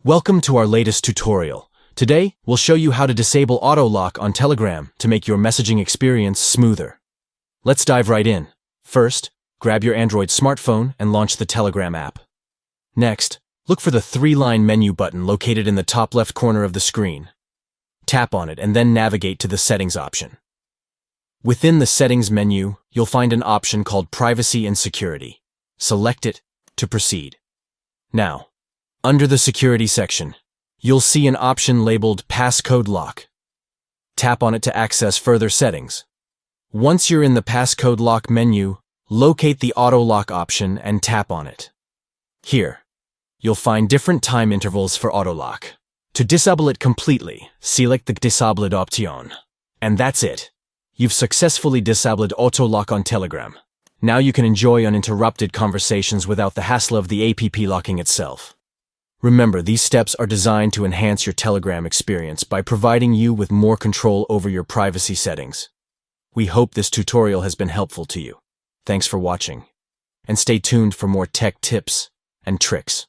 Welcome to our latest tutorial. Today, we'll show you how to disable auto lock on Telegram to make your messaging experience smoother. Let's dive right in. First, grab your Android smartphone and launch the Telegram app. Next, look for the three-line menu button located in the top left corner of the screen. Tap on it and then navigate to the Settings option. Within the Settings menu, you'll find an option called Privacy and Security. Select it to proceed. Now, under the Security section, you'll see an option labeled Passcode Lock. Tap on it to access further settings. Once you're in the Passcode Lock menu, locate the Auto Lock option and tap on it. Here, you'll find different time intervals for auto lock. To disable it completely, select the Disabled option. And that's it. You've successfully disabled auto lock on Telegram. Now you can enjoy uninterrupted conversations without the hassle of the app locking itself. Remember, these steps are designed to enhance your Telegram experience by providing you with more control over your privacy settings. We hope this tutorial has been helpful to you. Thanks for watching. And stay tuned for more tech tips and tricks.